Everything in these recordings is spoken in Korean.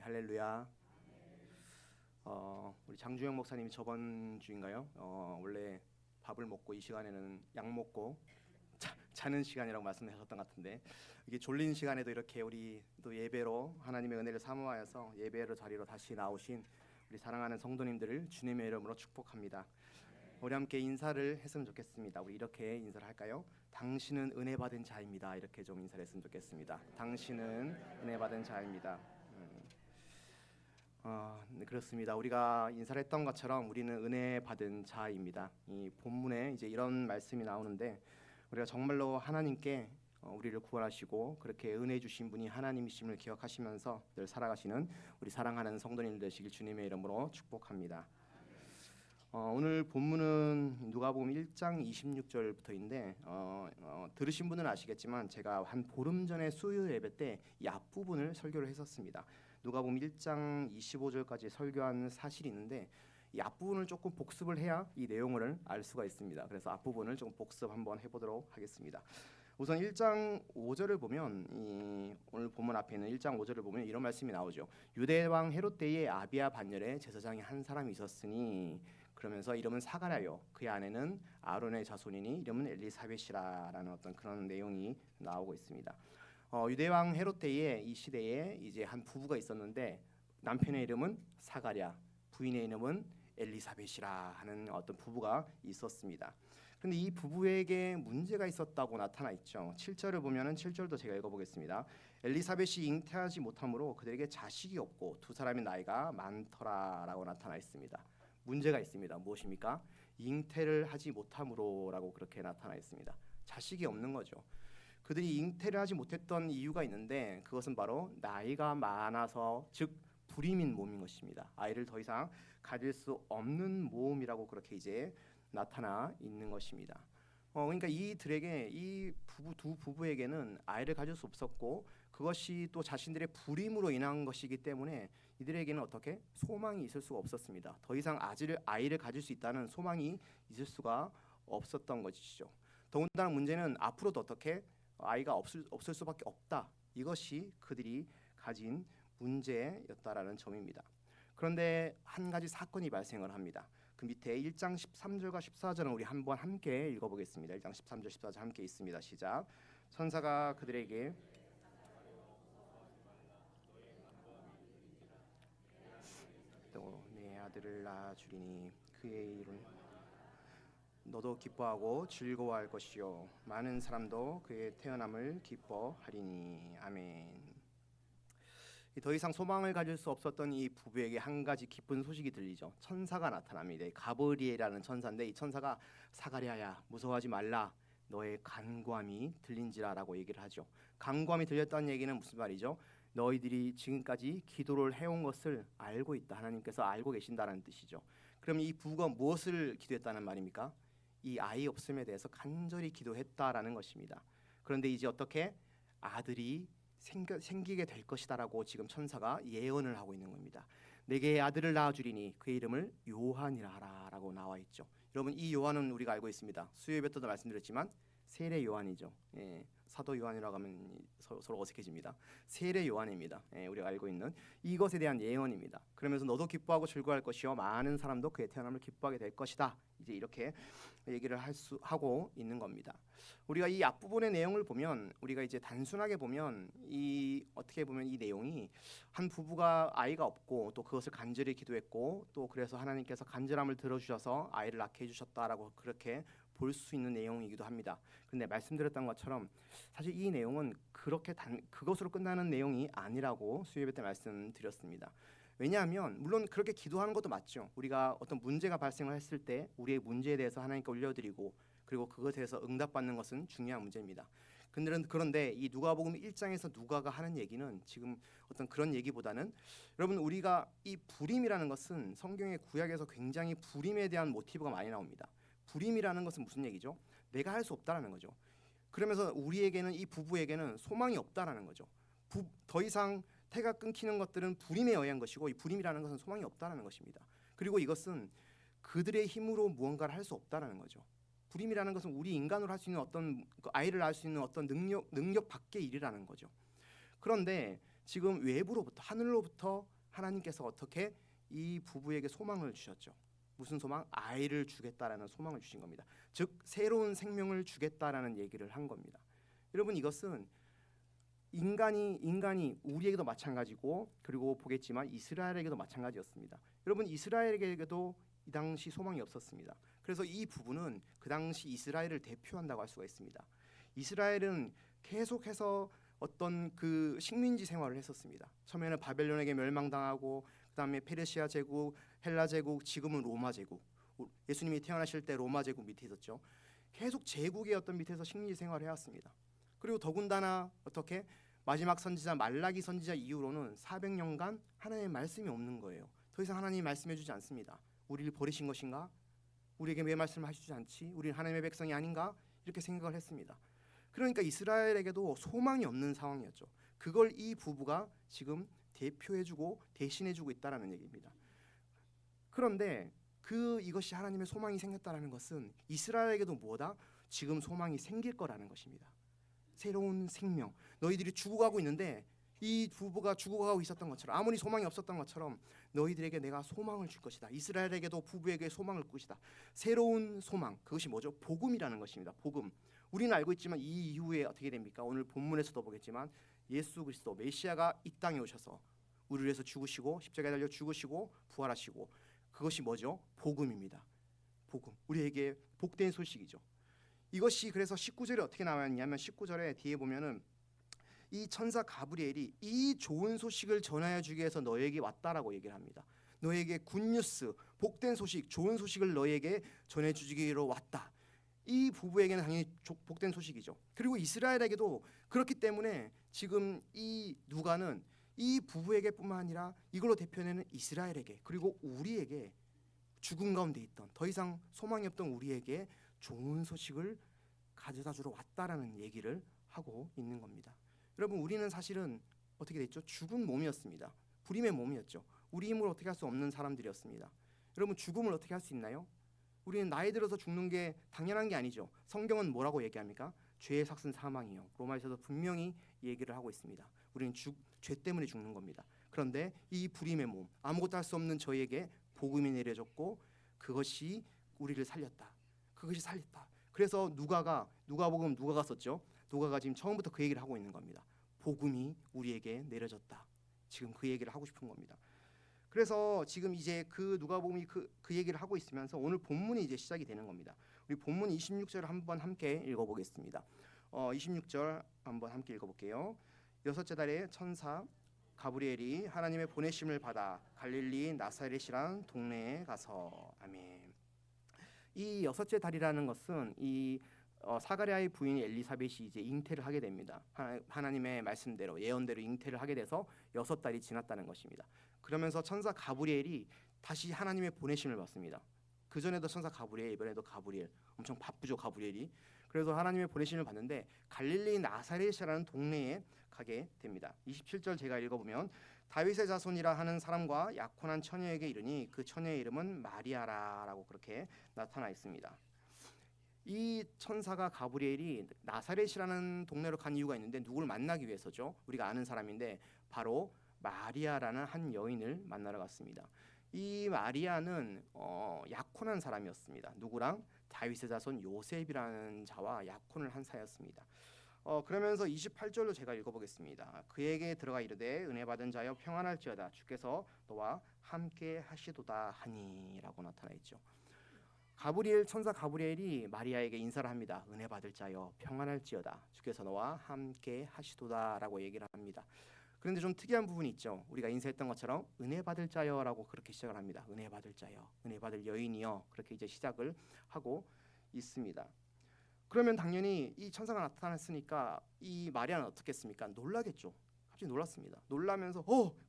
할렐루야. 우리 장주영 목사님이 저번 주인가요? 원래 밥을 먹고 이 시간에는 약 먹고 자는 시간이라고 말씀하셨던 것 같은데, 이게 졸린 시간에도 이렇게 우리 또 예배로 하나님의 은혜를 사모하여서 예배로 자리로 다시 나오신 우리 사랑하는 성도님들을 주님의 이름으로 축복합니다. 우리 함께 인사를 했으면 좋겠습니다. 우리 이렇게 인사를 할까요? 당신은 은혜 받은 자입니다. 이렇게 좀 인사를 했으면 좋겠습니다. 당신은 은혜 받은 자입니다. 네, 그렇습니다. 우리가 인사를 했던 것처럼 우리는 은혜 받은 자입니다. 이 본문에 이제 이런 말씀이 나오는데, 우리가 정말로 하나님께 우리를 구원하시고 그렇게 은혜 주신 분이 하나님이심을 기억하시면서 늘 살아가시는 우리 사랑하는 성도님들 되시길 주님의 이름으로 축복합니다. 오늘 본문은 누가복음 1장 26절부터인데 들으신 분은 아시겠지만 제가 한 보름 전에 수요 예배 때 이 앞부분을 설교를 했었습니다. 누가복음 1장 25절까지 설교한 사실이 있는데, 이 앞부분을 조금 복습을 해야 이 내용을 알 수가 있습니다. 그래서 앞부분을 좀 복습 한번 해보도록 하겠습니다. 우선 1장 5절을 보면, 오늘 본문 앞에 있는 1장 5절을 보면 이런 말씀이 나오죠. 유대왕 헤롯 때에 아비야 반열에 제사장이 한 사람이 있었으니, 그러면서 이름은 사가랴요, 그의 아내는 아론의 자손이니 이름은 엘리사벳이라라는 어떤 그런 내용이 나오고 있습니다. 유대왕 헤롯 때에 이 시대에 이제 한 부부가 있었는데, 남편의 이름은 사가랴, 부인의 이름은 엘리사벳이라 하는 어떤 부부가 있었습니다. 그런데 이 부부에게 문제가 있었다고 나타나 있죠. 7절을 보면은 7절도 제가 읽어보겠습니다. 엘리사벳이 잉태하지 못하므로 그들에게 자식이 없고 두 사람의 나이가 많더라라고 나타나 있습니다. 문제가 있습니다. 무엇입니까? 잉태를 하지 못함으로라고 그렇게 나타나 있습니다. 자식이 없는 거죠. 그들이 잉태를 하지 못했던 이유가 있는데, 그것은 바로 나이가 많아서, 즉 불임인 몸인 것입니다. 아이를 더 이상 가질 수 없는 몸이라고 그렇게 이제 나타나 있는 것입니다. 그러니까 이들에게, 이 두 부부에게는 아이를 가질 수 없었고, 그것이 또 자신들의 불임으로 인한 것이기 때문에 이들에게는 어떻게 소망이 있을 수가 없었습니다. 더 이상 아이를 가질 수 있다는 소망이 있을 수가 없었던 것이죠. 더군다나 문제는 앞으로도 어떻게 아이가 없을 수밖에 없다. 이것이 그들이 가진 문제였다라는 점입니다. 그런데 한 가지 사건이 발생을 합니다. 그 밑에 1장 13절과 14절은 우리 한번 함께 읽어보겠습니다. 1장 13절 14절 함께 있습니다. 시작. 천사가 그들에게 또 내 아들을 낳아주리니 그의 이름 너도 기뻐하고 즐거워할 것이요 많은 사람도 그의 태어남을 기뻐하리니. 아멘. 더 이상 소망을 가질 수 없었던 이 부부에게 한 가지 기쁜 소식이 들리죠. 천사가 나타납니다. 가브리엘이라는 천사인데, 이 천사가 사가랴야 무서워하지 말라, 너의 간구함이 들린지라라고 얘기를 하죠. 간구함이 들렸다는 얘기는 무슨 말이죠? 너희들이 지금까지 기도를 해온 것을 알고 있다. 하나님께서 알고 계신다는 뜻이죠. 그럼 이 부부가 무엇을 기도했다는 말입니까? 이 아이 없음에 대해서 간절히 기도했다라는 것입니다. 그런데 이제 어떻게 아들이 생기게 될 것이다라고 지금 천사가 예언을 하고 있는 겁니다. 내게 아들을 낳아주리니 그의 이름을 요한이라 하라라고 나와 있죠. 여러분, 이 요한은 우리가 알고 있습니다. 수요 예배 때도 말씀드렸지만 세례 요한이죠. 사도 요한이라고 하면 서로 어색해집니다. 세례 요한입니다. 우리가 알고 있는 이것에 대한 예언입니다. 그러면서 너도 기뻐하고 즐거워할 것이요 많은 사람도 그의 태어남을 기뻐하게 될 것이다. 이제 이렇게 얘기를 하고 있는 겁니다. 우리가 이 앞부분의 내용을 보면, 우리가 이제 단순하게 보면 어떻게 보면 이 내용이 한 부부가 아이가 없고 또 그것을 간절히 기도했고 또 그래서 하나님께서 간절함을 들어주셔서 아이를 낳게 해주셨다라고 그렇게 볼 수 있는 내용이기도 합니다. 근데 말씀드렸던 것처럼 사실 이 내용은 그렇게 그것으로 끝나는 내용이 아니라고 수요예배 때 말씀드렸습니다. 왜냐하면 물론 그렇게 기도하는 것도 맞죠. 우리가 어떤 문제가 발생을 했을 때 우리의 문제에 대해서 하나님께 올려드리고 그리고 그것에 대해서 응답받는 것은 중요한 문제입니다. 그런데 이 누가복음 1장에서 누가가 하는 얘기는 지금 어떤 그런 얘기보다는, 여러분, 우리가 이 불임이라는 것은 성경의 구약에서 굉장히 불임에 대한 모티브가 많이 나옵니다. 불임이라는 것은 무슨 얘기죠? 내가 할 수 없다라는 거죠. 그러면서 우리에게는, 이 부부에게는 소망이 없다라는 거죠. 더 이상 태가 끊기는 것들은 불임에 의한 것이고, 이 불임이라는 것은 소망이 없다라는 것입니다. 그리고 이것은 그들의 힘으로 무언가를 할 수 없다라는 거죠. 불임이라는 것은 우리 인간으로 할 수 있는 어떤 아이를 낳을 수 있는 어떤 능력 밖의 일이라는 거죠. 그런데 지금 외부로부터, 하늘로부터 하나님께서 어떻게 이 부부에게 소망을 주셨죠. 무슨 소망? 아이를 주겠다라는 소망을 주신 겁니다. 즉 새로운 생명을 주겠다라는 얘기를 한 겁니다. 여러분 이것은 인간이 우리에게도 마찬가지고 그리고 보겠지만 이스라엘에게도 마찬가지였습니다. 여러분 이스라엘에게도 이 당시 소망이 없었습니다. 그래서 이 부부는 그 당시 이스라엘을 대표한다고 할 수가 있습니다. 이스라엘은 계속해서 어떤 그 식민지 생활을 했었습니다. 처음에는 바벨론에게 멸망당하고 그다음에 페르시아 제국, 헬라 제국, 지금은 로마 제국. 예수님이 태어나실 때 로마 제국 밑에 있었죠. 계속 제국의 어떤 밑에서 식민지 생활을 해왔습니다. 그리고 더군다나 어떻게 마지막 선지자 말라기 선지자 이후로는 400년간 하나님의 말씀이 없는 거예요. 더 이상 하나님이 말씀해주지 않습니다. 우리를 버리신 것인가? 우리에게 왜 말씀을 하시지 않지? 우리는 하나님의 백성이 아닌가? 이렇게 생각을 했습니다. 그러니까 이스라엘에게도 소망이 없는 상황이었죠. 그걸 이 부부가 지금 대표해주고 대신해주고 있다라는 얘기입니다. 그런데 이것이 하나님의 소망이 생겼다라는 것은 이스라엘에게도 뭐다? 지금 소망이 생길 거라는 것입니다. 새로운 생명. 너희들이 죽어가고 있는데 이 부부가 죽어가고 있었던 것처럼 아무리 소망이 없었던 것처럼 너희들에게 내가 소망을 줄 것이다. 이스라엘에게도 부부에게 소망을 줄 것이다. 새로운 소망. 그것이 뭐죠? 복음이라는 것입니다. 복음. 우리는 알고 있지만 이 이후에 어떻게 됩니까? 오늘 본문에서도 보겠지만 예수 그리스도 메시아가 이 땅에 오셔서 우리를 위해서 죽으시고 십자가에 달려 죽으시고 부활하시고 그것이 뭐죠? 복음입니다. 복음. 우리에게 복된 소식이죠. 이것이 그래서 19절에 어떻게 나왔냐면 19절에 뒤에 보면은 이 천사 가브리엘이 이 좋은 소식을 전하여 주기 위해서 너에게 왔다라고 얘기를 합니다. 너에게 굿뉴스, 복된 소식, 좋은 소식을 너에게 전해 주기로 왔다. 이 부부에게는 당연히 복된 소식이죠. 그리고 이스라엘에게도 그렇기 때문에 지금 이 누가는 이 부부에게뿐만 아니라 이걸로 대표되는 이스라엘에게 그리고 우리에게 죽음 가운데 있던 더 이상 소망이 없던 우리에게 좋은 소식을 가져다 주러 왔다라는 얘기를 하고 있는 겁니다. 여러분 우리는 사실은 어떻게 됐죠? 죽은 몸이었습니다. 불임의 몸이었죠. 우리 힘으로 어떻게 할 수 없는 사람들이었습니다. 여러분 죽음을 어떻게 할 수 있나요? 우리는 나이 들어서 죽는 게 당연한 게 아니죠. 성경은 뭐라고 얘기합니까? 죄의 삭은 사망이요. 로마에서도 분명히 얘기를 하고 있습니다. 우리는 죄 때문에 죽는 겁니다. 그런데 이 불임의 몸, 아무것도 할 수 없는 저희에게 복음이 내려졌고 그것이 우리를 살렸다. 그것이 살렸다. 그래서 누가가 썼죠. 누가가 지금 처음부터 그 얘기를 하고 있는 겁니다. 복음이 우리에게 내려졌다. 지금 그 얘기를 하고 싶은 겁니다. 그래서 지금 이제 그 누가복음이 그 얘기를 하고 있으면서 오늘 본문이 이제 시작이 되는 겁니다. 우리 본문 26절을 한번 함께 읽어보겠습니다. 26절 한번 함께 읽어볼게요. 여섯째 달에 천사 가브리엘이 하나님의 보내심을 받아 갈릴리 나사렛이라는 동네에 가서 아멘. 이 여섯째 달이라는 것은 이 사가랴의 부인 엘리사벳이 이제 잉태를 하게 됩니다. 하나님의 말씀대로 예언대로 잉태를 하게 돼서 6달이 지났다는 것입니다. 그러면서 천사 가브리엘이 다시 하나님의 보내심을 받습니다. 그 전에도 천사 가브리엘, 이번에도 가브리엘. 엄청 바쁘죠 가브리엘이. 그래서 하나님의 보내심을 받는데 갈릴리 나사렛이라는 동네에 가게 됩니다. 27절 제가 읽어보면 다윗의 자손이라 하는 사람과 약혼한 처녀에게 이르니 그 처녀의 이름은 마리아라라고 그렇게 나타나 있습니다. 이 천사가 가브리엘이 나사렛이라는 동네로 간 이유가 있는데 누구를 만나기 위해서죠. 우리가 아는 사람인데 바로 마리아라는 한 여인을 만나러 갔습니다. 이 마리아는 약혼한 사람이었습니다. 누구랑? 다윗의 자손 요셉이라는 자와 약혼을 한 사였습니다. 그러면서 28절로 제가 읽어보겠습니다. 그에게 들어가 이르되 은혜 받은 자여 평안할지어다 주께서 너와 함께 하시도다 하니라고 나타나 있죠. 천사 가브리엘이 마리아에게 인사를 합니다. 은혜 받을 자여 평안할지어다 주께서 너와 함께 하시도다라고 얘기를 합니다. 그런데 좀 특이한 부분이 있죠. 우리가 인사했던 것처럼 은혜 받을 자여라고 그렇게 시작을 합니다. 은혜 받을 자여, 은혜 받을 여인이여 그렇게 이제 시작을 하고 있습니다. 그러면 당연히 이 천사가 나타났으니까 이 마리아는 어떻겠습니까? 놀라겠죠. 갑자기 놀랐습니다. 놀라면서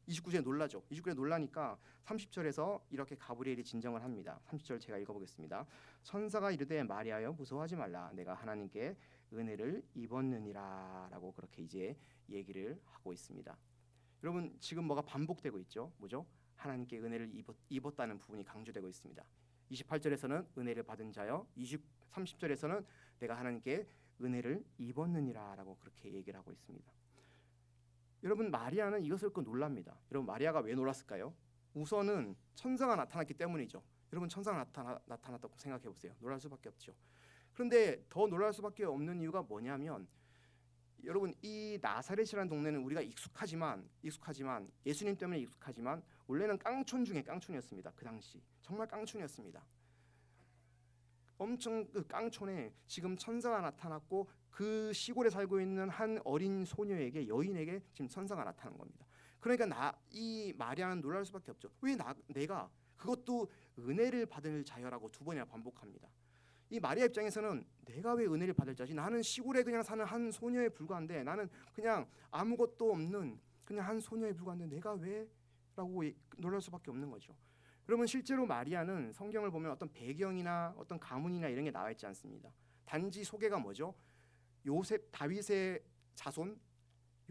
29절에 놀라죠. 29절에 놀라니까 30절에서 이렇게 가브리엘이 진정을 합니다. 30절 제가 읽어보겠습니다. 천사가 이르되 마리아여 무서워하지 말라. 내가 하나님께 은혜를 입었느니라 라고 그렇게 이제 얘기를 하고 있습니다. 여러분 지금 뭐가 반복되고 있죠. 뭐죠? 하나님께 은혜를 입었다는 부분이 강조되고 있습니다. 28절에서는 은혜를 받은 자여 30절에서는 내가 하나님께 은혜를 입었느니라 라고 그렇게 얘기를 하고 있습니다. 여러분 마리아는 이것을 듣고 놀랍니다. 여러분 마리아가 왜 놀랐을까요? 우선은 천사가 나타났기 때문이죠. 여러분 천사가 나타났다고 생각해 보세요. 놀랄 수밖에 없죠. 그런데 더 놀랄 수밖에 없는 이유가 뭐냐면 여러분 이 나사렛이라는 동네는 우리가 익숙하지만 예수님 때문에 익숙하지만 원래는 깡촌 중에 깡촌이었습니다. 그 당시 정말 깡촌이었습니다. 엄청 그 깡촌에 지금 천사가 나타났고 그 시골에 살고 있는 한 어린 소녀에게 여인에게 지금 천사가 나타난 겁니다. 그러니까 이 마리아는 놀랄 수밖에 없죠. 왜 내가 그것도 은혜를 받을 자여라고 두 번이나 반복합니다. 이 마리아 입장에서는 내가 왜 은혜를 받을 자지? 나는 시골에 그냥 사는 한 소녀에 불과한데 나는 그냥 아무것도 없는 그냥 한 소녀에 불과한데 내가 왜? 라고 놀랄 수밖에 없는 거죠. 여러분 실제로 마리아는 성경을 보면 어떤 배경이나 어떤 가문이나 이런 게 나와 있지 않습니다. 단지 소개가 뭐죠? 요셉 다윗의 자손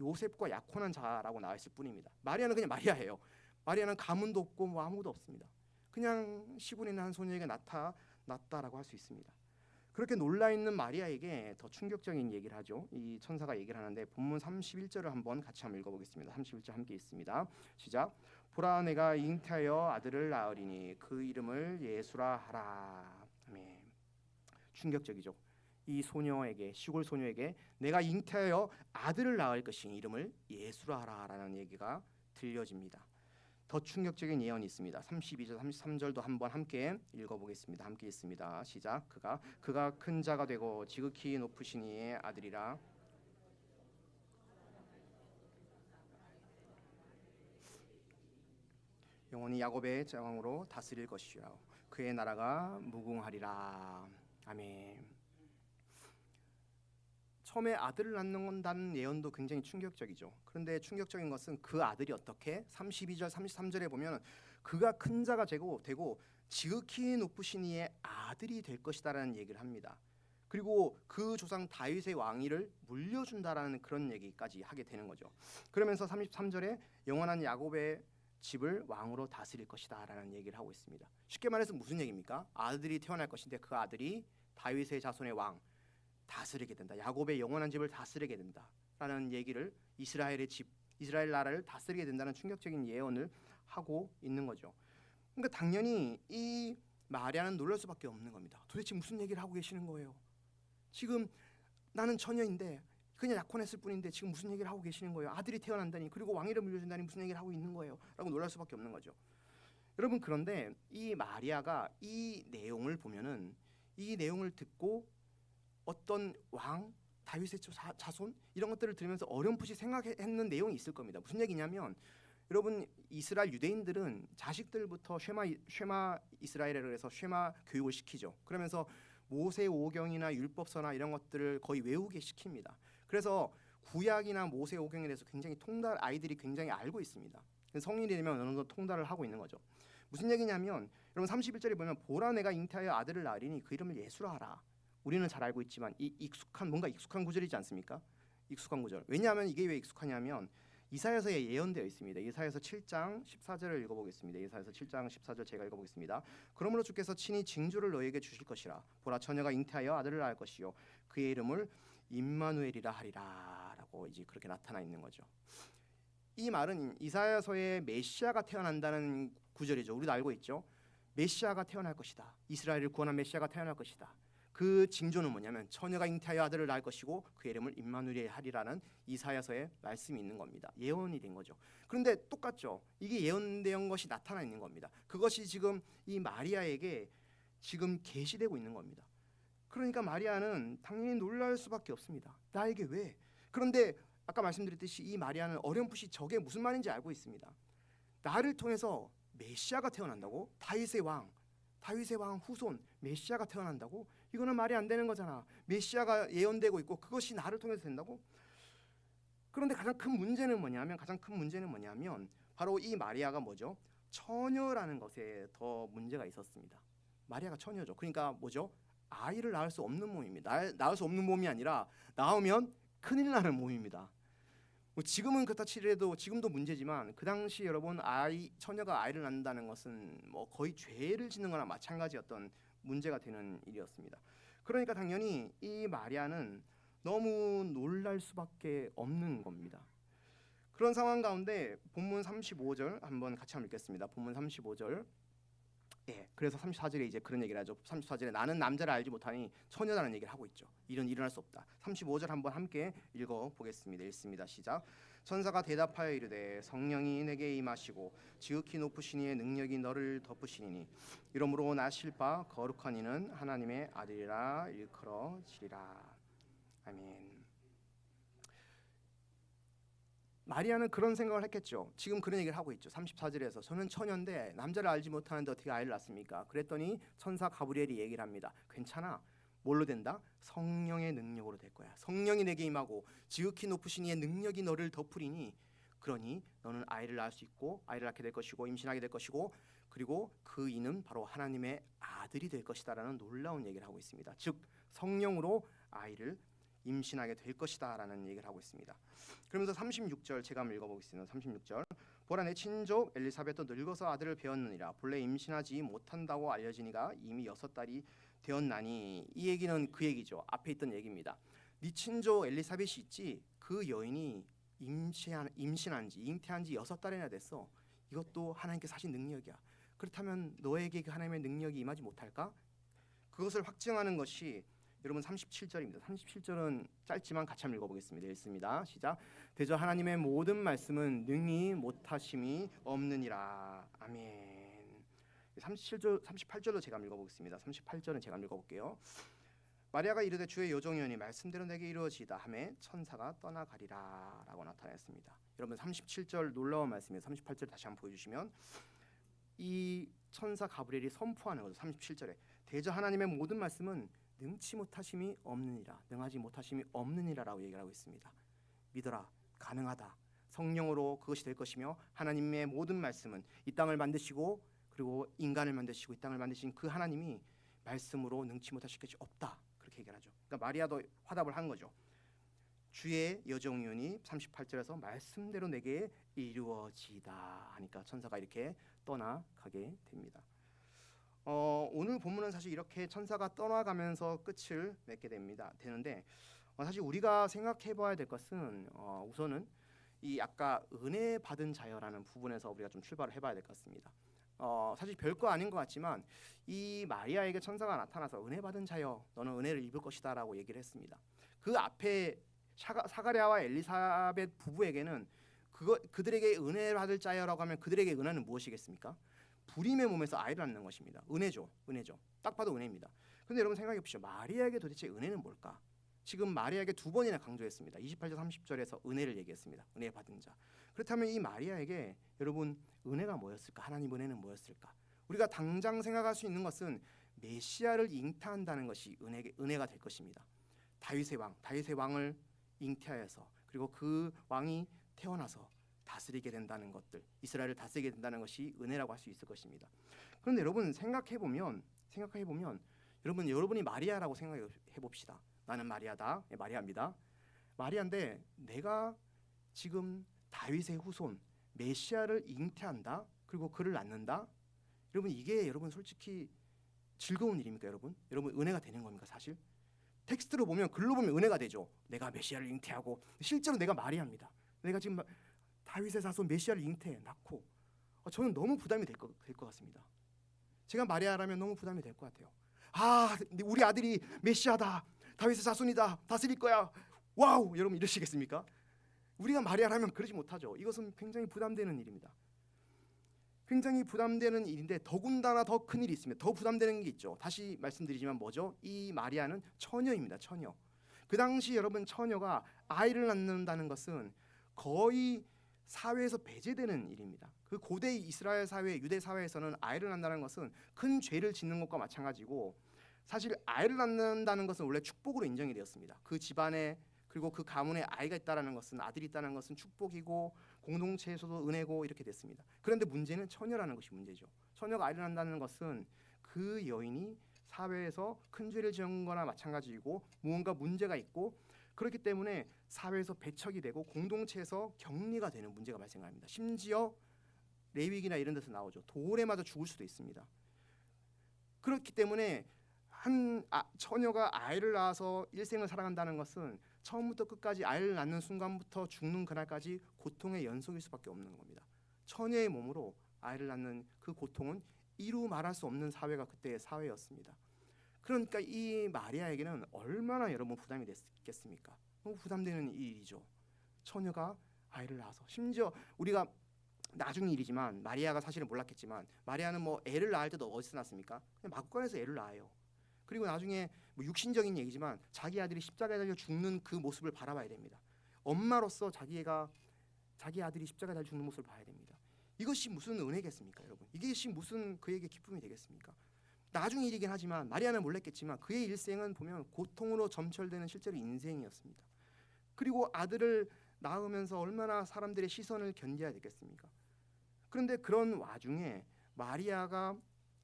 요셉과 약혼한 자라고 나와 있을 뿐입니다. 마리아는 그냥 마리아예요. 마리아는 가문도 없고 뭐 아무것도 없습니다. 그냥 시골에 있는 한 소녀에게 나타났다라고 할 수 있습니다. 그렇게 놀라 있는 마리아에게 더 충격적인 얘기를 하죠. 이 천사가 얘기를 하는데 본문 31절을 한번 같이 한번 읽어보겠습니다. 31절 함께 있습니다. 시작. 보라 내가 잉태하여 아들을 낳으리니 그 이름을 예수라 하라. 아멘. 충격적이죠. 이 소녀에게 시골 소녀에게 내가 잉태하여 아들을 낳을 것이니 이름을 예수라 하라라는 얘기가 들려집니다. 더 충격적인 예언이 있습니다. 32절, 33절도 한번 함께 읽어보겠습니다. 함께 있습니다. 시작. 그가 큰 자가 되고 지극히 높으신 이의 아들이라. 영원히 야곱의 제왕으로 다스릴 것이라. 그의 나라가 무궁하리라. 아멘. 처음에 아들을 낳는다는 예언도 굉장히 충격적이죠. 그런데 충격적인 것은 그 아들이 어떻게 32절 33절에 보면 그가 큰 자가 되고 지극히 높으신 이의 아들이 될 것이다라는 얘기를 합니다. 그리고 그 조상 다윗의 왕위를 물려준다라는 그런 얘기까지 하게 되는 거죠. 그러면서 33절에 영원한 야곱의 집을 왕으로 다스릴 것이다라는 얘기를 하고 있습니다. 쉽게 말해서 무슨 얘기입니까? 아들이 태어날 것인데 그 아들이 다윗의 자손의 왕 다스리게 된다. 야곱의 영원한 집을 다스리게 된다라는 얘기를 이스라엘 나라를 다스리게 된다는 충격적인 예언을 하고 있는 거죠. 그러니까 당연히 이 마리아는 놀랄 수밖에 없는 겁니다. 도대체 무슨 얘기를 하고 계시는 거예요? 지금 나는 처녀인데 그냥 약혼했을 뿐인데 지금 무슨 얘기를 하고 계시는 거예요? 아들이 태어난다니 그리고 왕위를 물려준다니 무슨 얘기를 하고 있는 거예요? 라고 놀랄 수밖에 없는 거죠. 여러분 그런데 이 마리아가 이 내용을 보면은 이 내용을 듣고 어떤 왕, 다윗의 자손 이런 것들을 들으면서 어렴풋이 생각했는 내용이 있을 겁니다. 무슨 얘기냐면 여러분 이스라엘 유대인들은 자식들부터 쉐마 이스라엘이라고 해서 쉐마 교육을 시키죠. 그러면서 모세오경이나 율법서나 이런 것들을 거의 외우게 시킵니다. 그래서 구약이나 모세오경에 대해서 굉장히 아이들이 굉장히 알고 있습니다. 성인이 되면 어느 정도 통달을 하고 있는 거죠. 무슨 얘기냐면 여러분 31절에 보면 보라 내가 잉태하여 아들을 낳으리니 그 이름을 예수라 하라. 우리는 잘 알고 있지만 이 뭔가 익숙한 구절이지 않습니까? 익숙한 구절. 왜냐하면 이게 왜 익숙하냐면 이사야서에 예언되어 있습니다. 이사야서 7장 14절을 읽어보겠습니다. 이사야서 7장 14절 제가 읽어보겠습니다. 그러므로 주께서 친히 징조를 너에게 주실 것이라. 보라 처녀가 잉태하여 아들을 낳을 것이요 그의 이름을 임마누엘이라 하리라라고 이제 그렇게 나타나 있는 거죠. 이 말은 이사야서에 메시아가 태어난다는 구절이죠. 우리도 알고 있죠. 메시아가 태어날 것이다. 이스라엘을 구원한 메시아가 태어날 것이다. 그 징조는 뭐냐면 처녀가 잉태하여 아들을 낳을 것이고 그 이름을 임마누엘 하리라는 이사야서의 말씀이 있는 겁니다. 예언이 된 거죠. 그런데 똑같죠. 이게 예언된 것이 나타나 있는 겁니다. 그것이 지금 이 마리아에게 지금 계시되고 있는 겁니다. 그러니까 마리아는 당연히 놀랄 수밖에 없습니다. 나에게 왜? 그런데 아까 말씀드렸듯이 이 마리아는 어렴풋이 저게 무슨 말인지 알고 있습니다. 나를 통해서 메시아가 태어난다고? 다윗의 왕 후손 메시아가 태어난다고? 이거는 말이 안 되는 거잖아. 메시아가 예언되고 있고 그것이 나를 통해서 된다고? 그런데 가장 큰 문제는 뭐냐면 바로 이 마리아가 뭐죠? 처녀라는 것에 더 문제가 있었습니다. 마리아가 처녀죠. 그러니까 뭐죠? 아이를 낳을 수 없는 몸입니다. 낳을 수 없는 몸이 아니라 낳으면 큰일 나는 몸입니다. 뭐 지금은 그렇다 치더라도 지금도 문제지만 그 당시 여러분 처녀가 아이를 낳는다는 것은 뭐 거의 죄를 짓는 거나 마찬가지였던 문제가 되는 일이었습니다. 그러니까 당연히 이 마리아는 너무 놀랄 수밖에 없는 겁니다. 그런 상황 가운데 본문 35절 한번 같이 한번 읽겠습니다. 본문 35절. 예, 그래서 34절에 이제 그런 얘기를 하죠. 34절에 나는 남자를 알지 못하니 처녀라는 얘기를 하고 있죠. 이런 일어날 수 없다. 35절 한번 함께 읽어 보겠습니다. 읽습니다. 시작. 천사가 대답하여 이르되 성령이 내게 임하시고 지극히 높으신 이의 능력이 너를 덮으시니 이러므로 나실 바 거룩한 이는 하나님의 아들이라 일컬어지리라. 아멘. 마리아는 그런 생각을 했겠죠. 지금 그런 얘기를 하고 있죠. 34절에서 저는 처녀인데 남자를 알지 못하는데 어떻게 아이를 낳습니까? 그랬더니 천사 가브리엘이 얘기를 합니다. 괜찮아. 뭘로 된다? 성령의 능력으로 될 거야. 성령이 내게 임하고 지극히 높으신 이의 능력이 너를 덮으리니 그러니 너는 아이를 낳을 수 있고 아이를 낳게 될 것이고 임신하게 될 것이고 그리고 그 이는 바로 하나님의 아들이 될 것이다라는 놀라운 얘기를 하고 있습니다. 즉 성령으로 아이를 임신하게 될 것이다라는 얘기를 하고 있습니다. 그러면서 36절 제가 한번 읽어보겠습니다. 36절 보라 내 친족 엘리사벳도 늙어서 아들을 배었느니라 본래 임신하지 못한다고 알려지니가 이미 6달이 되었나니 이 얘기는 그 얘기죠. 앞에 있던 얘기입니다. 네 친족 엘리사벳이 있지 그 여인이 임신한 지 잉태한 지 6달이나 됐어. 이것도 하나님께서 하신 능력이야. 그렇다면 너에게 그 하나님의 능력이 임하지 못할까? 그것을 확증하는 것이 여러분 37절입니다. 37절은 짧지만 같이 한번 읽어보겠습니다. 읽습니다. 시작. 대저 하나님의 모든 말씀은 능히 못하심이 없느니라. 아멘. 38절도 제가 읽어보겠습니다. 38절은 제가 읽어볼게요. 마리아가 이르되 주의 여종이오니 말씀대로 내게 이루어지이다 하매 천사가 떠나가리라 라고 나타냈습니다. 여러분 37절 놀라운 말씀이에요. 38절 다시 한번 보여주시면 이 천사 가브리엘이 선포하는 거죠. 37절에 대저 하나님의 모든 말씀은 능치 못하심이 없느니라, 능하지 못하심이 없느니라라고 얘기를 하고 있습니다. 믿어라, 가능하다. 성령으로 그것이 될 것이며 하나님의 모든 말씀은 이 땅을 만드시고 그리고 인간을 만드시고 이 땅을 만드신 그 하나님이 말씀으로 능치 못하실 것이 없다. 그렇게 얘기를 하죠. 그러니까 마리아도 화답을 한 거죠. 주의 여종이오니 38절에서 말씀대로 내게 이루어지다 하니까 천사가 이렇게 떠나가게 됩니다. 오늘 본문은 사실 이렇게 천사가 떠나가면서 끝을 맺게 되는데 사실 우리가 생각해봐야 될 것은 우선은 이 아까 은혜 받은 자여라는 부분에서 우리가 좀 출발을 해봐야 될 것 같습니다. 사실 별거 아닌 것 같지만 이 마리아에게 천사가 나타나서 은혜 받은 자여 너는 은혜를 입을 것이다라고 얘기를 했습니다. 그 앞에 사가랴와 엘리사벳 부부에게는 그들에게 은혜를 받을 자여라고 하면 그들에게 은혜는 무엇이겠습니까? 불임의 몸에서 아이를 낳는 것입니다. 은혜죠. 딱 봐도 은혜입니다. 그런데 여러분 생각해 보시죠. 마리아에게 도대체 은혜는 뭘까? 지금 마리아에게 2번이나 강조했습니다. 28절 30절에서 은혜를 얘기했습니다. 은혜 받은 자. 그렇다면 이 마리아에게 여러분 은혜가 뭐였을까? 하나님 은혜는 뭐였을까? 우리가 당장 생각할 수 있는 것은 메시아를 잉태한다는 것이 은혜가 될 것입니다. 다윗의 왕을 잉태하여서 그리고 그 왕이 태어나서 다스리게 된다는 것들, 이스라엘을 다스리게 된다는 것이 은혜라고 할 수 있을 것입니다. 그런데 여러분 생각해 보면 여러분이 마리아라고 생각해 봅시다. 나는 마리아다. 마리아입니다. 마리아인데 내가 지금 다윗의 후손 메시아를 잉태한다. 그리고 그를 낳는다. 여러분 이게 여러분 솔직히 즐거운 일입니까, 여러분? 여러분 은혜가 되는 겁니까, 사실? 텍스트로 보면 글로 보면 은혜가 되죠. 내가 메시아를 잉태하고 실제로 내가 마리아입니다. 내가 지금 다윗의 자손 메시아를 잉태해 낳고 저는 너무 부담이 될 것 같습니다. 제가 마리아라면 너무 부담이 될 것 같아요. 우리 아들이 메시아다. 다윗의 자손이다. 다스릴 거야. 와우! 여러분 이러시겠습니까? 우리가 마리아라면 그러지 못하죠. 이것은 굉장히 부담되는 일입니다. 굉장히 부담되는 일인데 더군다나 더 큰 일이 있습니다. 더 부담되는 게 있죠. 다시 말씀드리지만 뭐죠? 이 마리아는 처녀입니다. 처녀. 그 당시 여러분 처녀가 아이를 낳는다는 것은 거의 사회에서 배제되는 일입니다. 그 고대 이스라엘 사회, 유대 사회에서는 아이를 낳는다는 것은 큰 죄를 짓는 것과 마찬가지고 사실 아이를 낳는다는 것은 원래 축복으로 인정이 되었습니다. 그 집안에 그리고 그 가문에 아이가 있다라는 것은 아들이 있다는 것은 축복이고 공동체에서도 은혜고 이렇게 됐습니다. 그런데 문제는 처녀라는 것이 문제죠. 처녀가 아이를 낳는다는 것은 그 여인이 사회에서 큰 죄를 지은 거나 마찬가지이고 무언가 문제가 있고 그렇기 때문에 사회에서 배척이 되고 공동체에서 격리가 되는 문제가 발생합니다. 심지어 레위기나 이런 데서 나오죠. 돌에 맞아 죽을 수도 있습니다. 그렇기 때문에 처녀가 아이를 낳아서 일생을 살아간다는 것은 처음부터 끝까지 아이를 낳는 순간부터 죽는 그날까지 고통의 연속일 수밖에 없는 겁니다. 처녀의 몸으로 아이를 낳는 그 고통은 이루 말할 수 없는 사회가 그때의 사회였습니다. 그러니까 이 마리아에게는 얼마나 여러분 부담이 됐겠습니까? 너무 부담되는 일이죠. 처녀가 아이를 낳아서, 심지어 우리가 나중 일이지만 마리아가 사실은 몰랐겠지만 마리아는 뭐 애를 낳을 때도 어디서 낳습니까? 그냥 마구간에서 애를 낳아요. 그리고 나중에 뭐 육신적인 얘기지만 자기 아들이 십자가에 달려 죽는 그 모습을 바라봐야 됩니다. 엄마로서 자기 아들이 십자가에 달려 죽는 모습을 봐야 됩니다. 이것이 무슨 은혜겠습니까, 여러분? 이것이 무슨 그에게 기쁨이 되겠습니까? 나중 일이긴 하지만 마리아는 몰랐겠지만 그의 일생은 보면 고통으로 점철되는 실제로 인생이었습니다. 그리고 아들을 낳으면서 얼마나 사람들의 시선을 견뎌야 되겠습니까? 그런데 그런 와중에 마리아가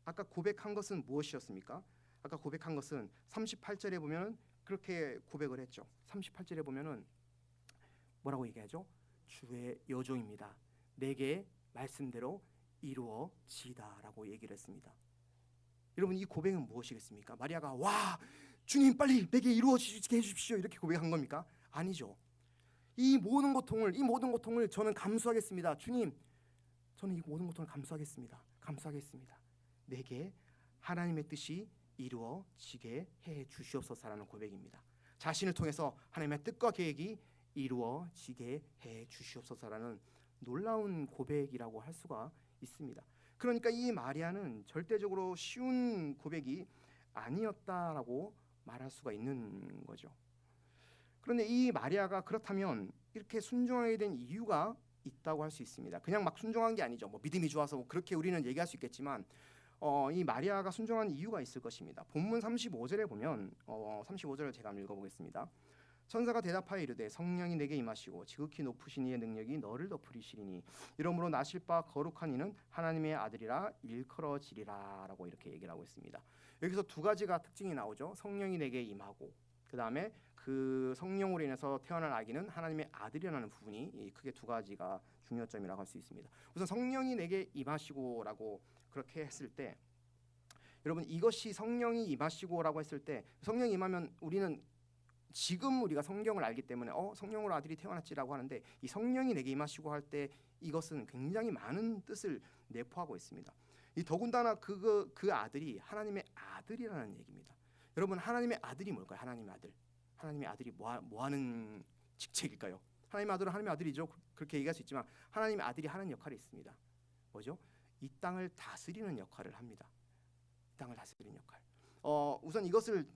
아까 고백한 것은 무엇이었습니까? 아까 고백한 것은 38절에 보면 그렇게 고백을 했죠. 38절에 보면은 뭐라고 얘기하죠? 주의 여종입니다. 내게 말씀대로 이루어지다라고 얘기를 했습니다. 여러분, 이 고백은 무엇이겠습니까? 마리아가 와 주님 빨리 내게 이루어지게 해주십시오 이렇게 고백한 겁니까? 아니죠. 이 모든 고통을 저는 감수하겠습니다. 주님, 저는 이 모든 고통을 감수하겠습니다. 내게 하나님의 뜻이 이루어지게 해 주시옵소서라는 고백입니다. 자신을 통해서 하나님의 뜻과 계획이 이루어지게 해 주시옵소서라는 놀라운 고백이라고 할 수가 있습니다. 그러니까 이 마리아는 절대적으로 쉬운 고백이 아니었다라고 말할 수가 있는 거죠. 그런데 이 마리아가 그렇다면 이렇게 순종하게 된 이유가 있다고 할 수 있습니다. 그냥 막 순종한 게 아니죠. 뭐 믿음이 좋아서 뭐 그렇게 우리는 얘기할 수 있겠지만 이 마리아가 순종한 이유가 있을 것입니다. 본문 35절에 보면 35절을 제가 한번 읽어보겠습니다. 천사가 대답하여 이르되 성령이 내게 임하시고 지극히 높으신 이의 능력이 너를 덮으리시리니 이러므로 나실 바 거룩한 이는 하나님의 아들이라 일컬어지리라 라고 이렇게 얘기를 하고 있습니다. 여기서 두 가지가 특징이 나오죠. 성령이 내게 임하고 그 다음에 그 성령으로 인해서 태어난 아기는 하나님의 아들이라는 부분이 크게 두 가지가 중요점이라고 할 수 있습니다. 우선 성령이 내게 임하시고라고 그렇게 했을 때 여러분, 이것이 성령이 임하시고라고 했을 때 성령이 임하면 우리는 지금 우리가 성경을 알기 때문에 성령으로 아들이 태어났지라고 하는데 이 성령이 내게 임하시고 할 때 이것은 굉장히 많은 뜻을 내포하고 있습니다. 이 더군다나 그 아들이 하나님의 아들이라는 얘기입니다. 여러분, 하나님의 아들이 뭘까요? 하나님의 아들이 뭐 하는 직책일까요? 하나님의 아들은 하나님의 아들이죠. 그렇게 얘기할 수 있지만 하나님의 아들이 하는 역할이 있습니다. 뭐죠? 이 땅을 다스리는 역할을 합니다. 이 땅을 다스리는 역할. 우선 이것을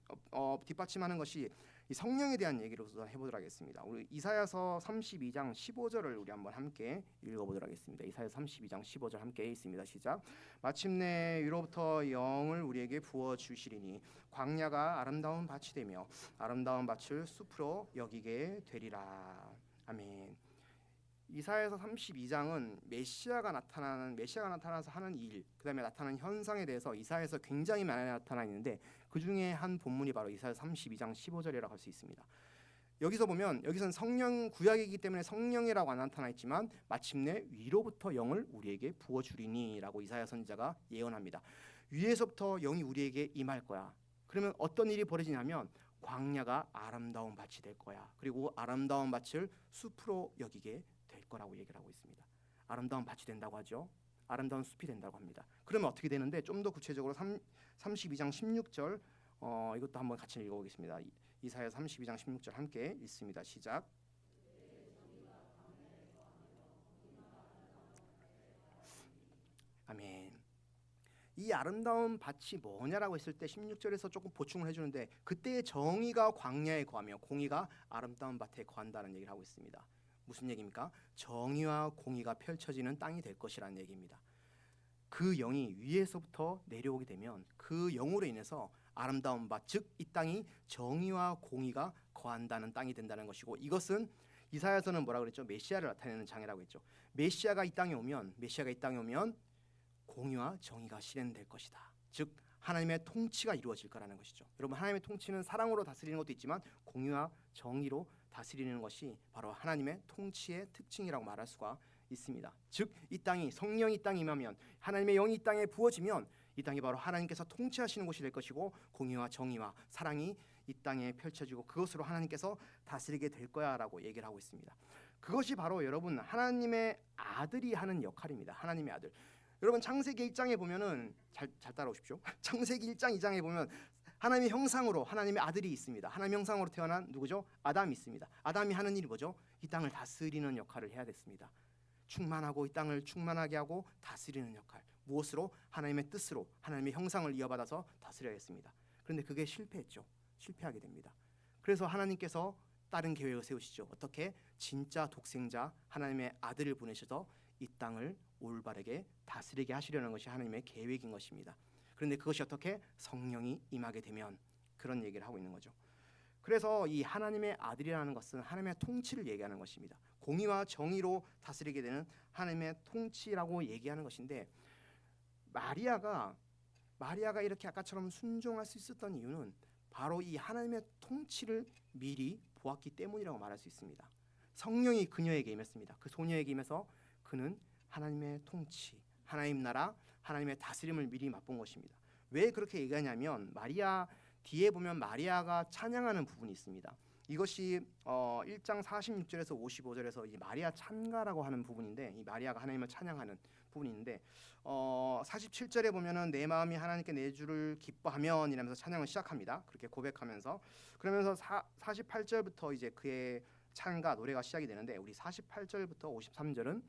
뒷받침하는 것이 이 성령에 대한 얘기를 우선 해보도록 하겠습니다. 우리 이사야서 32장 15절을 우리 한번 함께 읽어보도록 하겠습니다. 이사야서 32장 15절 함께 있습니다. 시작. 마침내 위로부터 영을 우리에게 부어 주시리니 광야가 아름다운 밭이 되며 아름다운 밭을 숲으로 여기게 되리라. 아멘. 이사야서 32장은 메시아가 나타나서 하는 일, 그다음에 나타나는 현상에 대해서 이사야에서 굉장히 많이 나타나 있는데 그 중에 한 본문이 바로 이사야서 32장 15절이라고 할 수 있습니다. 여기서 보면 여기서는 성령 구약이기 때문에 성령이라고 안 나타나 있지만 마침내 위로부터 영을 우리에게 부어 주리니라고 이사야 선지자가 예언합니다. 위에서부터 영이 우리에게 임할 거야. 그러면 어떤 일이 벌어지냐면 광야가 아름다운 밭이 될 거야. 그리고 아름다운 밭을 숲으로 여기게 될 거라고 얘기를 하고 있습니다. 아름다운 밭이 된다고 하죠. 아름다운 숲이 된다고 합니다. 그러면 어떻게 되는데 좀 더 구체적으로 32장 16절 이것도 한번 같이 읽어보겠습니다. 이사야 32장 16절 함께 읽습니다. 시작. 아멘. 이 아름다운 밭이 뭐냐라고 했을 때 16절에서 조금 보충을 해주는데 그때의 정의가 광야에 거하며 공의가 아름다운 밭에 거한다는 얘기를 하고 있습니다. 무슨 얘기입니까? 정의와 공의가 펼쳐지는 땅이 될 것이라는 얘기입니다. 그 영이 위에서부터 내려오게 되면 그 영으로 인해서 아름다운 밭, 즉 이 땅이 정의와 공의가 거한다는 땅이 된다는 것이고 이것은 이사야서는 뭐라고 그랬죠? 메시아를 나타내는 장이라고 했죠. 메시아가 이 땅에 오면 공의와 정의가 실현될 것이다. 즉 하나님의 통치가 이루어질 거라는 것이죠. 여러분, 하나님의 통치는 사랑으로 다스리는 것도 있지만 공의와 정의로 다스리는 것이 바로 하나님의 통치의 특징이라고 말할 수가 있습니다. 즉 이 땅이 성령이 이 땅에 임하면 하나님의 영이 이 땅에 부어지면 이 땅이 바로 하나님께서 통치하시는 곳이 될 것이고 공의와 정의와 사랑이 이 땅에 펼쳐지고 그것으로 하나님께서 다스리게 될 거야라고 얘기를 하고 있습니다. 그것이 바로 여러분 하나님의 아들이 하는 역할입니다. 하나님의 아들. 여러분 창세기 1장에 보면은 잘 따라오십시오. 창세기 1장 2장에 보면 하나님의 형상으로 하나님의 아들이 있습니다. 하나님의 형상으로 태어난 누구죠? 아담이 있습니다. 아담이 하는 일이 뭐죠? 이 땅을 다스리는 역할을 해야 됐습니다. 충만하고 이 땅을 충만하게 하고 다스리는 역할. 무엇으로? 하나님의 뜻으로 하나님의 형상을 이어받아서 다스려야겠습니다. 그런데 그게 실패했죠. 실패하게 됩니다. 그래서 하나님께서 다른 계획을 세우시죠. 어떻게? 진짜 독생자 하나님의 아들을 보내셔서 이 땅을 올바르게 다스리게 하시려는 것이 하나님의 계획인 것입니다. 그런데 그것이 어떻게? 성령이 임하게 되면 그런 얘기를 하고 있는 거죠. 그래서 이 하나님의 아들이라는 것은 하나님의 통치를 얘기하는 것입니다. 공의와 정의로 다스리게 되는 하나님의 통치라고 얘기하는 것인데 마리아가 이렇게 아까처럼 순종할 수 있었던 이유는 바로 이 하나님의 통치를 미리 보았기 때문이라고 말할 수 있습니다. 성령이 그녀에게 임했습니다. 그 소녀에게 임해서 그는 하나님의 통치, 하나님 나라, 하나님의 다스림을 미리 맛본 것입니다. 왜 그렇게 얘기하냐면 마리아 뒤에 보면 마리아가 찬양하는 부분이 있습니다. 이것이 1장 46절에서 55절에서 이 마리아 찬가라고 하는 부분인데 이 마리아가 하나님을 찬양하는 부분이 있는데 47절에 보면은 내 마음이 하나님께 내 주를 기뻐하면 이라면서 찬양을 시작합니다. 그렇게 고백하면서 그러면서 48절부터 이제 그의 찬가 노래가 시작이 되는데 우리 48절부터 53절은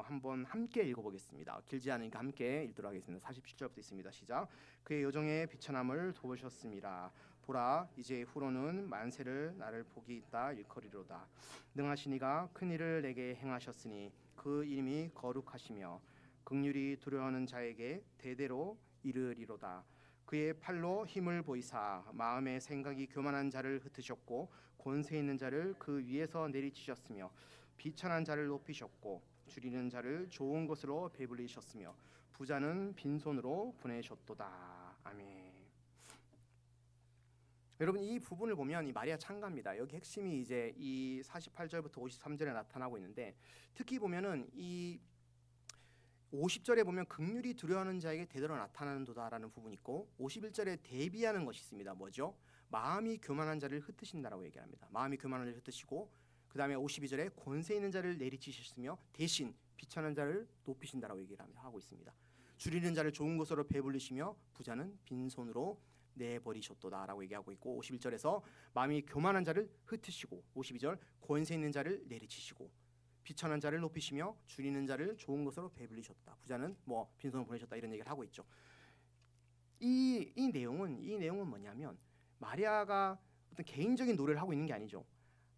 한번 함께 읽어보겠습니다. 길지 않으니까 함께 읽도록 하겠습니다. 47절부터 있습니다. 시작. 그의 여종의 비천함을 도우셨습니다. 보라 이제 후로는 만세를 나를 복이 있다 일컬이로다. 능하신 이가 큰 일을 내게 행하셨으니 그 이름이 거룩하시며 긍휼히 두려워하는 자에게 대대로 이르리로다. 그의 팔로 힘을 보이사 마음의 생각이 교만한 자를 흩으셨고 권세 있는 자를 그 위에서 내리치셨으며 비천한 자를 높이셨고 줄이는 자를 좋은 것으로 배불리셨으며 부자는 빈손으로 보내셨도다. 아멘. 여러분 이 부분을 보면 이 마리아 찬가입니다. 여기 핵심이 이제 이 48절부터 53절에 나타나고 있는데 특히 보면은 이 50절에 보면 긍휼히 두려워하는 자에게 대대로 나타나는도다라는 부분이 있고 51절에 대비하는 것이 있습니다. 뭐죠? 마음이 교만한 자를 흩으신다라고 얘기합니다. 마음이 교만한 자를 흩으시고 그 다음에 52절에 권세 있는 자를 내리치셨으며 대신 비천한 자를 높이신다라고 얘기를 하고 있습니다. 줄이는 자를 좋은 것으로 배불리시며 부자는 빈손으로 내버리셨도다라고 얘기하고 있고 51절에서 마음이 교만한 자를 흩으시고 52절 권세 있는 자를 내리치시고 비천한 자를 높이시며 줄이는 자를 좋은 것으로 배불리셨다. 부자는 뭐 빈손으로 보내셨다 이런 얘기를 하고 있죠. 이 내용은 뭐냐면 마리아가 어떤 개인적인 노래를 하고 있는 게 아니죠.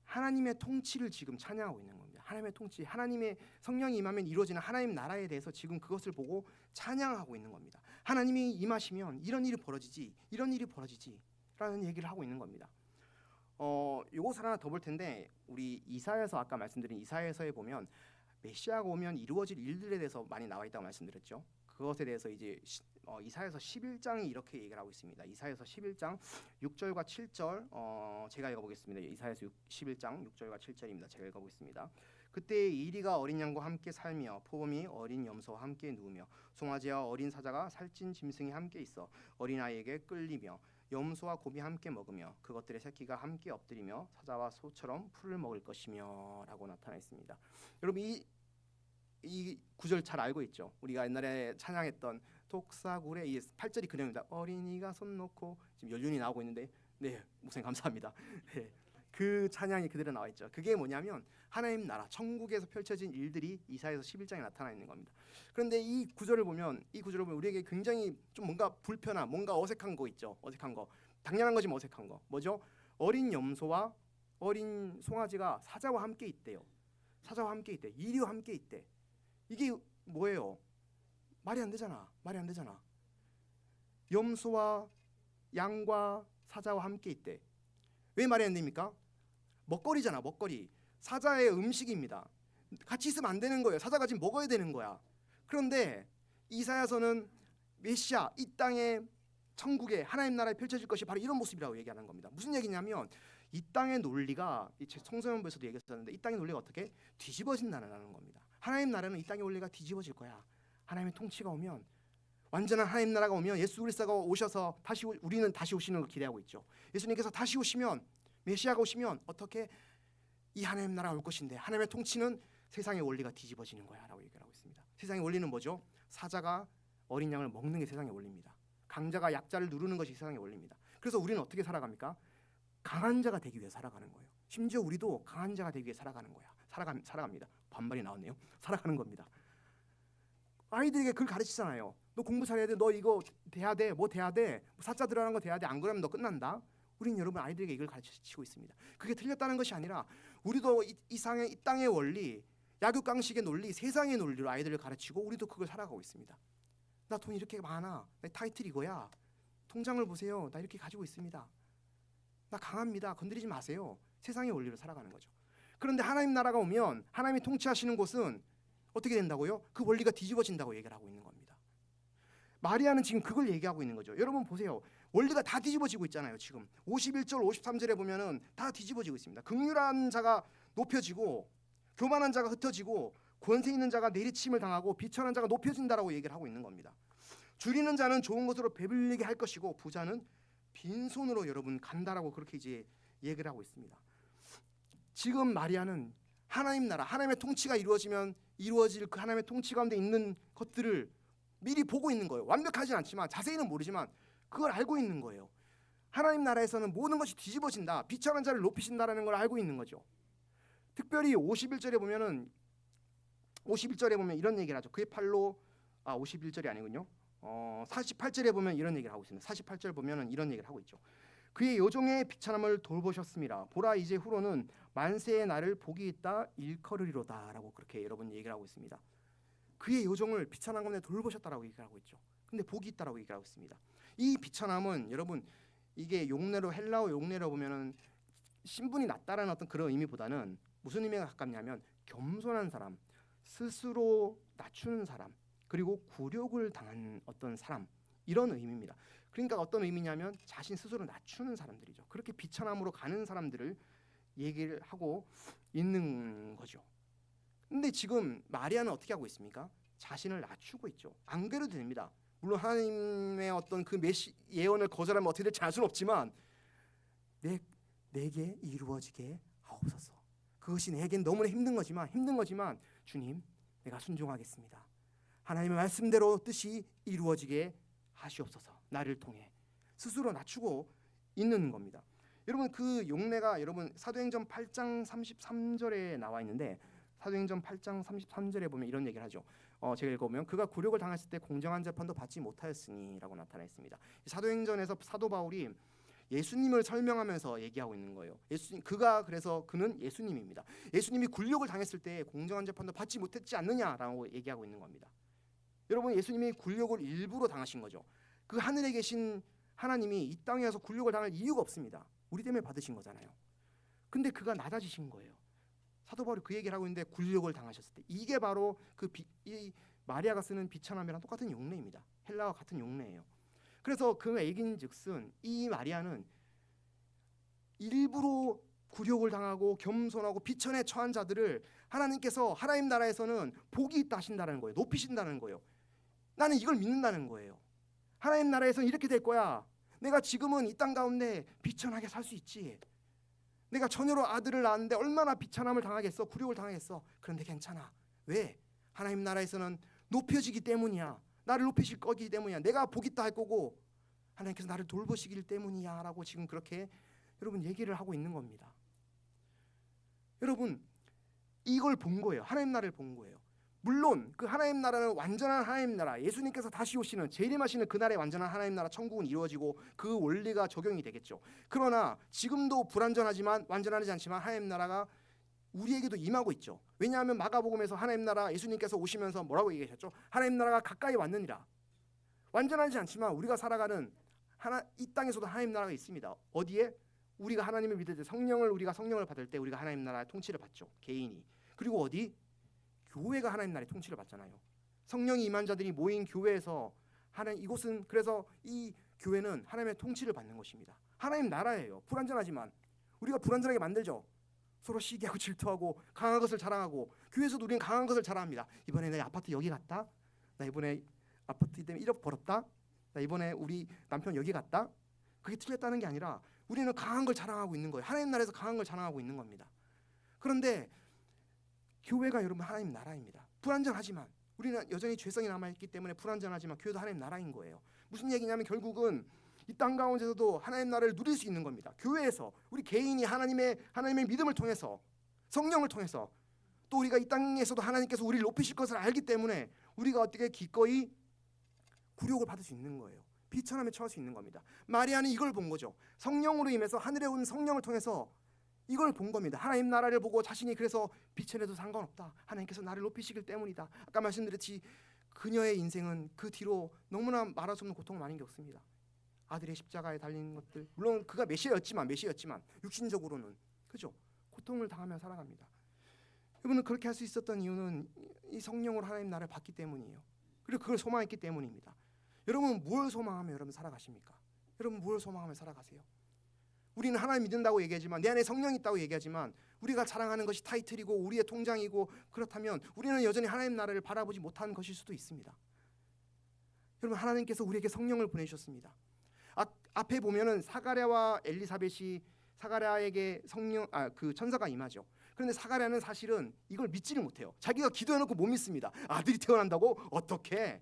하나님의 통치를 지금 찬양하고 있는 겁니다. 하나님의 통치, 하나님의 성령이 임하면 이루어지는 하나님 나라에 대해서 지금 그것을 보고 찬양하고 있는 겁니다. 하나님이 임하시면 이런 일이 벌어지지, 이런 일이 벌어지지라는 얘기를 하고 있는 겁니다. 이것을 하나 더 볼 텐데 우리 이사야서 아까 말씀드린 이사야서에 보면 메시아가 오면 이루어질 일들에 대해서 많이 나와 있다고 말씀드렸죠. 그것에 대해서 이제 이사야서 11장이 이렇게 얘기를 하고 있습니다. 이사야서 11장 6절과 7절 제가 읽어보겠습니다. 이사야서 11장 6절과 7절입니다. 제가 읽어보겠습니다. 그때 이리가 어린 양과 함께 살며 포범이 어린 염소와 함께 누우며 송아지와 어린 사자가 살찐 짐승이 함께 있어 어린아이에게 끌리며 염소와 곰이 함께 먹으며 그것들의 새끼가 함께 엎드리며 사자와 소처럼 풀을 먹을 것이며 라고 나타나 있습니다. 여러분 이 구절 잘 알고 있죠? 우리가 옛날에 찬양했던 독사굴에 이 8절이 그녀입니다. 어린이가 손 놓고 지금 연륜이 나오고 있는데 네 목사님 감사합니다. 네, 그 찬양이 그대로 나와 있죠. 그게 뭐냐면 하나님 나라 천국에서 펼쳐진 일들이 이사야서 11장에 나타나 있는 겁니다. 그런데 이 구절을 보면 우리에게 굉장히 좀 뭔가 불편한 뭔가 어색한 거 있죠. 어색한 거 당연한 거지만 어색한 거 뭐죠? 어린 염소와 어린 송아지가 사자와 함께 있대요. 사자와 함께 있대. 이리와 함께 있대. 이게 뭐예요? 말이 안 되잖아. 염소와 양과 사자와 함께 있대. 왜 말이 안 됩니까? 먹거리잖아. 먹거리. 사자의 음식입니다. 같이 있으면 안 되는 거예요. 사자가 지금 먹어야 되는 거야. 그런데 이사야서는 메시아 이 땅에 천국에 하나님 나라에 펼쳐질 것이 바로 이런 모습이라고 얘기하는 겁니다. 무슨 얘기냐면 이 땅의 논리가 청소년부에서도 얘기했었는데 이 땅의 논리가 어떻게 뒤집어진다는 겁니다. 하나님 나라는 이 땅의 원리가 뒤집어질 거야. 하나님의 통치가 오면 완전한 하나님 나라가 오면 예수 그리스도가 오셔서 우리는 다시 오시는 걸 기대하고 있죠. 예수님께서 다시 오시면, 메시아가 오시면 어떻게 이 하나님 나라가 올 것인데, 하나님의 통치는 세상의 원리가 뒤집어지는 거야 라고 얘기를 하고 있습니다. 세상의 원리는 뭐죠? 사자가 어린 양을 먹는 게 세상의 원리입니다. 강자가 약자를 누르는 것이 세상의 원리입니다. 그래서 우리는 어떻게 살아갑니까? 강한 자가 되기 위해 살아가는 거예요. 심지어 우리도 강한 자가 되기 위해 살아가는 거야. 살아갑니다. 반말이 나왔네요. 살아가는 겁니다. 아이들에게 그걸 가르치잖아요. 너 공부 잘해야 돼. 너 이거 돼야 돼. 뭐 돼야 돼. 사자 들어가는 거 돼야 돼. 안 그러면 너 끝난다. 우린 여러분 아이들에게 이걸 가르치고 있습니다. 그게 틀렸다는 것이 아니라 우리도 이 땅의 원리, 약육강식의 논리, 세상의 논리로 아이들을 가르치고 우리도 그걸 살아가고 있습니다. 나 돈 이렇게 많아. 내 타이틀 이거야. 통장을 보세요. 나 이렇게 가지고 있습니다. 나 강합니다. 건드리지 마세요. 세상의 원리로 살아가는 거죠. 그런데 하나님 나라가 오면 하나님이 통치하시는 곳은 어떻게 된다고요? 그 원리가 뒤집어진다고 얘기를 하고 있는 겁니다. 마리아는 지금 그걸 얘기하고 있는 거죠. 여러분 보세요. 원리가 다 뒤집어지고 있잖아요. 지금 51절 53절에 보면은 다 뒤집어지고 있습니다. 긍휼한 자가 높여지고 교만한 자가 흩어지고 권세 있는 자가 내리침을 당하고 비천한 자가 높여진다라고 얘기를 하고 있는 겁니다. 줄이는 자는 좋은 것으로 배불리게 할 것이고 부자는 빈손으로 여러분 간다라고 그렇게 이제 얘기를 하고 있습니다. 지금 마리아는 하나님 나라, 하나님의 통치가 이루어질 그 하나님의 통치 가운데 있는 것들을 미리 보고 있는 거예요. 완벽하진 않지만, 자세히는 모르지만 그걸 알고 있는 거예요. 하나님 나라에서는 모든 것이 뒤집어진다, 비천한 자를 높이신다라는 걸 알고 있는 거죠. 특별히 51절에 보면 이런 얘기를 하죠. 그의 팔로 51절이 아니군요. 48절에 보면 이런 얘기를 하고 있습니다. 48절 보면은 이런 얘기를 하고 있죠. 그의 요종의 비천함을 돌보셨음이라. 보라 이제 후로는 만세의 날을 복이 있다 일컬으리로다라고 그렇게 여러분 얘기를 하고 있습니다. 그의 요종을 비천한 가운데 돌보셨다라고 얘기를 하고 있죠. 근데 복이 있다라고 얘기를 하고 있습니다. 이 비천함은 여러분 이게 용례로, 헬라어 용례로 보면은 신분이 낮다라는 어떤 그런 의미보다는 무슨 의미가 가깝냐면 겸손한 사람, 스스로 낮추는 사람, 그리고 굴욕을 당한 어떤 사람, 이런 의미입니다. 그러니까 어떤 의미냐면 자신 스스로 낮추는 사람들이죠. 그렇게 비천함으로 가는 사람들을 얘기를 하고 있는 거죠. 근데 지금 마리아는 어떻게 하고 있습니까? 자신을 낮추고 있죠. 안 그래도 됩니다. 물론 하나님의 어떤 그 예언을 거절하면 어떻게 될지 알 수는 없지만 내게 이루어지게 하옵소서. 그것이 내겐 너무나 힘든 거지만 주님, 내가 순종하겠습니다. 하나님의 말씀대로 뜻이 이루어지게 하시옵소서. 나를 통해 스스로 낮추고 있는 겁니다. 여러분 그 용례가 여러분 사도행전 8장 33절에 나와 있는데, 사도행전 8장 33절에 보면 이런 얘기를 하죠. 제가 읽어보면 그가 굴욕을 당했을 때 공정한 재판도 받지 못하였으니라고 나타나 있습니다. 사도행전에서 사도 바울이 예수님을 설명하면서 얘기하고 있는 거예요. 그는 예수님입니다. 예수님이 굴욕을 당했을 때 공정한 재판도 받지 못했지 않느냐라고 얘기하고 있는 겁니다. 여러분 예수님이 굴욕을 일부러 당하신 거죠. 그 하늘에 계신 하나님이 이 땅에 와서 굴욕을 당할 이유가 없습니다. 우리 때문에 받으신 거잖아요. 근데 그가 낮아지신 거예요. 사도 바울이 그 얘기를 하고 있는데 굴욕을 당하셨을 때 이게 바로 이 마리아가 쓰는 비천함이랑 똑같은 용례입니다. 헬라와 같은 용례예요. 그래서 그 얘긴즉슨 이 마리아는 일부러 굴욕을 당하고 겸손하고 비천에 처한 자들을 하나님께서 하나님 나라에서는 복이 있다 하신다는 거예요. 높이신다는 거예요. 나는 이걸 믿는다는 거예요. 하나님 나라에서는 이렇게 될 거야. 내가 지금은 이 땅 가운데 비천하게 살 수 있지. 내가 처녀로 아들을 낳았는데 얼마나 비천함을 당하겠어, 굴욕을 당하겠어. 그런데 괜찮아. 왜? 하나님 나라에서는 높여지기 때문이야. 나를 높이실 거기 때문이야. 내가 복 있다 할 거고 하나님께서 나를 돌보시길 때문이야 라고 지금 그렇게 여러분 얘기를 하고 있는 겁니다. 여러분 이걸 본 거예요. 하나님 나라를 본 거예요. 물론 그 하나님 나라는 완전한 하나님 나라, 예수님께서 다시 오시는 재림하시는 그날의 완전한 하나님 나라 천국은 이루어지고 그 원리가 적용이 되겠죠. 그러나 지금도 불완전하지만 완전하지 않지만 하나님 나라가 우리에게도 임하고 있죠. 왜냐하면 마가복음에서 하나님 나라 예수님께서 오시면서 뭐라고 얘기하셨죠? 하나님 나라가 가까이 왔느니라. 완전하지 않지만 우리가 살아가는 이 땅에서도 하나님 나라가 있습니다. 어디에? 우리가 하나님을 믿을 때 우리가 성령을 받을 때 우리가 하나님 나라의 통치를 받죠. 개인이. 그리고 어디? 교회가 하나님 나라의 통치를 받잖아요. 성령이 임한 자들이 모인 교회에서 이곳은 그래서 이 교회는 하나님의 통치를 받는 것입니다. 하나님 나라예요. 불완전하지만 우리가 불완전하게 만들죠. 서로 시기하고 질투하고 강한 것을 자랑하고, 교회에서도 우리는 강한 것을 자랑합니다. 이번에 내 아파트 여기 갔다. 나 이번에 아파트 때문에 1억 벌었다. 나 이번에 우리 남편 여기 갔다. 그게 틀렸다는 게 아니라 우리는 강한 걸 자랑하고 있는 거예요. 하나님 나라에서 강한 걸 자랑하고 있는 겁니다. 그런데 교회가 여러분 하나님 나라입니다. 불완전하지만 우리는 여전히 죄성이 남아있기 때문에 불완전하지만 교회도 하나님 나라인 거예요. 무슨 얘기냐면 결국은 이 땅 가운데서도 하나님 나라를 누릴 수 있는 겁니다. 교회에서 우리 개인이 하나님의 믿음을 통해서 성령을 통해서 또 우리가 이 땅에서도 하나님께서 우리를 높이실 것을 알기 때문에 우리가 어떻게 기꺼이 굴욕을 받을 수 있는 거예요. 비천함에 처할 수 있는 겁니다. 마리아는 이걸 본 거죠. 성령으로 임해서 하늘에 온 성령을 통해서 이걸 본 겁니다. 하나님 나라를 보고 자신이 그래서 비천해도 상관없다. 하나님께서 나를 높이시길 때문이다. 아까 말씀드렸지 그녀의 인생은 그 뒤로 너무나 말할 수 없는 고통을 많이 겪습니다. 아들의 십자가에 달린 것들, 물론 그가 메시아였지만 육신적으로는 그죠? 고통을 당하며 살아갑니다. 여러분은 그렇게 할 수 있었던 이유는 이 성령으로 하나님 나라를 받기 때문이에요. 그리고 그걸 소망했기 때문입니다. 여러분 무엇을 소망하며 여러분 살아가십니까? 여러분 무엇을 소망하며 살아가세요? 우리는 하나님 믿는다고 얘기하지만 내 안에 성령이 있다고 얘기하지만 우리가 자랑하는 것이 타이틀이고 우리의 통장이고 그렇다면 우리는 여전히 하나님 나라를 바라보지 못하는 것일 수도 있습니다. 여러분 하나님께서 우리에게 성령을 보내주셨습니다. 앞에 보면은 사가랴와 엘리사벳이 사가랴에게 그 천사가 임하죠. 그런데 사가랴는 사실은 이걸 믿지를 못해요. 자기가 기도해놓고 못 믿습니다. 아들이 태어난다고? 어떻게?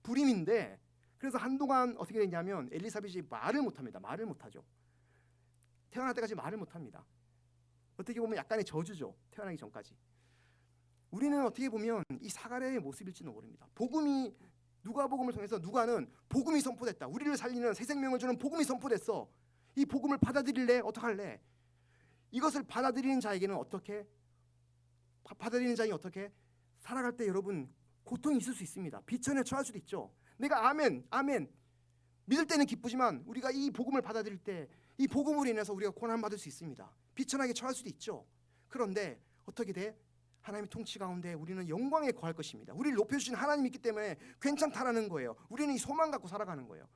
불임인데 그래서 한동안 어떻게 되냐면 엘리사벳이 말을 못합니다. 말을 못하죠. 태어날 때까지 말을 못합니다. 어떻게 보면 약간의 저주죠. 태어나기 전까지. 우리는 어떻게 보면 이 사가랴의 모습일지는 모릅니다. 누가복음을 통해서 누가는 복음이 선포됐다. 우리를 살리는 새 생명을 주는 복음이 선포됐어. 이 복음을 받아들일래? 어떡할래? 이것을 받아들이는 자에게는 어떻게? 받아들이는 자에게 어떻게? 살아갈 때 여러분 고통이 있을 수 있습니다. 비천에 처할 수도 있죠. 내가 아멘 믿을 때는 기쁘지만 우리가 이 복음을 받아들일 때 이 복음으로 인해서 우리가 고난 받을 수 있습니다. 비천하게 처할 수도 있죠. 그런데 어떻게 돼? 하나님의 통치 가운데 우리는 영광에 거할 것입니다. 우리를 높여주신 하나님이 있기 때문에 괜찮다라는 거예요. 우리는 이 소망 갖고 살아가는 거예요.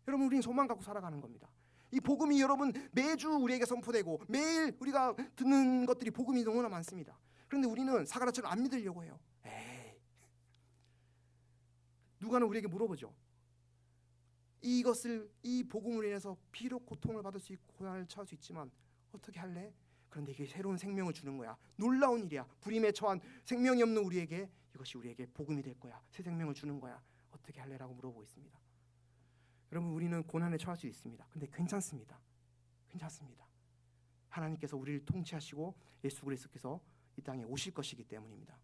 여러분 우리는 소망 갖고 살아가는 겁니다. 이 복음이 여러분 매주 우리에게 선포되고 매일 우리가 듣는 것들이 복음이 너무나 많습니다. 그런데 우리는 사가랴처럼 안 믿으려고 해요. 누가는 우리에게 물어보죠. 이 복음으로 인해서 비록 고통을 받을 수 있고 고난을 처할 수 있지만 어떻게 할래? 그런데 이게 새로운 생명을 주는 거야. 놀라운 일이야. 불임에 처한 생명이 없는 우리에게 이것이 우리에게 복음이 될 거야. 새 생명을 주는 거야. 어떻게 할래라고 물어보고 있습니다. 여러분 우리는 고난에 처할 수 있습니다. 근데 괜찮습니다. 하나님께서 우리를 통치하시고 예수 그리스도께서 이 땅에 오실 것이기 때문입니다.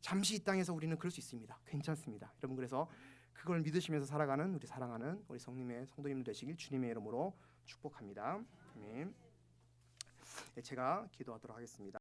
잠시 이 땅에서 우리는 그럴 수 있습니다. 괜찮습니다. 여러분 그래서 그걸 믿으시면서 살아가는 우리 사랑하는 우리 성도님들 되시길 주님의 이름으로 축복합니다. 아멘. 제가 기도하도록 하겠습니다.